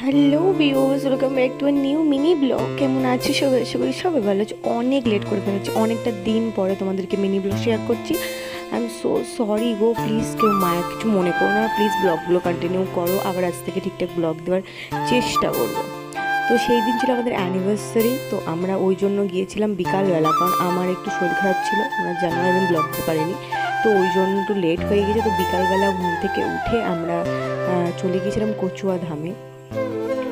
Hello viewers, welcome back to a new mini blog. কেমন আছো সবাই? আশা করি সবাই ভালো আছো। অনেক লেট করে ফেলেছি, অনেকটা দিন পরে তোমাদেরকে মিনি ব্লগ শেয়ার করছি। I am so sorry go, please কেউ মায়া কিছু মনে করো না, প্লিজ ব্লগগুলো কন্টিনিউ করো। আবার আজ থেকে ঠিকঠাক ব্লগ দেওয়ার চেষ্টা করবো। তো সেই দিন ছিল আমাদের অ্যানিভার্সারি, তো আমরা ওই জন্য গিয়েছিলাম বিকালবেলা, কারণ আমার একটু শরীর খারাপ ছিল, আমরা জানুয়ারি দিন ব্লগ দিতে পারিনি, তো ওই জন্য একটু লেট হয়ে গেছে। তো বিকালবেলা ঘুম থেকে উঠে আমরা চলে গিয়েছিলাম কচুয়া ধামে।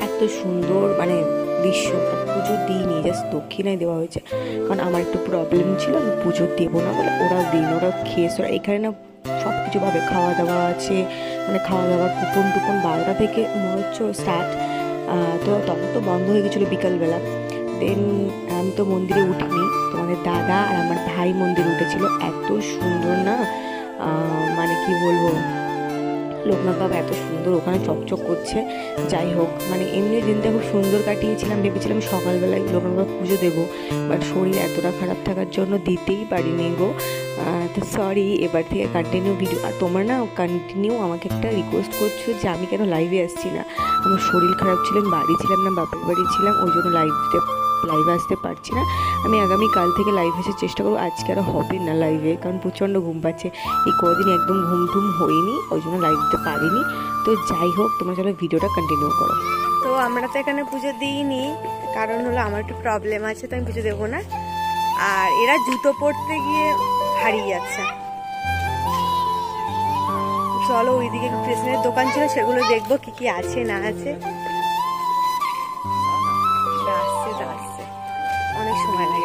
এত সুন্দর মানে দৃশ্য। পুজো দিইনি, জাস্ট দক্ষিণায় দেওয়া হয়েছে, কারণ আমার একটু প্রবলেম ছিল, আমি পুজো দেবো না বলে ওরাও দিন, ওরা খেয়েছে। ওরা এখানে না সব কিছু ভাবে, খাওয়া দাওয়া আছে, মানে খাওয়া দাওয়ার কুপন টুপন 12টা থেকে মনে হচ্ছে স্টার্ট। তো তখন তো বন্ধ হয়ে গেছিলো বিকালবেলা। দেন আমি তো মন্দিরে উঠিনি, তোমাদের দাদা আর আমার ভাই মন্দিরে উঠেছিল। এত সুন্দর না, মানে কি বলবো, লোকনাথ বাবা এত সুন্দর ওখানে চকচক করছে। যাই হোক, মানে এমনি দিনটা খুব সুন্দর কাটিয়েছিলাম। ভেবেছিলাম সকালবেলায় লোকনাথ বাবা পুজো দেবো, বাট শরীর এতটা খারাপ থাকার জন্য দিতেই পারিনি গো। তো সরি, এবার থেকে কন্টিনিউ ভিডিও। আর তোমরা না কন্টিনিউ আমাকে একটা রিকোয়েস্ট করছো যে আমি কেন লাইভে আসছি না। আমার শরীর খারাপ ছিল, আমি বাড়ি ছিলাম না, বাপের বাড়ি ছিলাম, ওই জন্য লাইভে আসতে পারছি না। আমি আগামীকাল থেকে লাইভ আসার চেষ্টা করবো। আজকে আর হবে না লাইভে, কারণ প্রচণ্ড ঘুম পাচ্ছে। এই কদিন একদম ঘুম টুম হয়নি, ওই জন্য লাইভ দিতে পারিনি। তো যাই হোক, তোমরা চলো ভিডিওটা কন্টিনিউ করো। তো আমরা তো এখানে পুজো দিইনি, কারণ হলো আমার একটু প্রবলেম আছে, তো আমি পুজো দেবো না। আর এরা জুতো পরতে গিয়ে হারিয়ে যাচ্ছে। চলো ওইদিকে স্টেশনের দোকান ছিল, সেগুলো দেখবো কি কি আছে না আছে। আসছে অনেক সময় লাগে।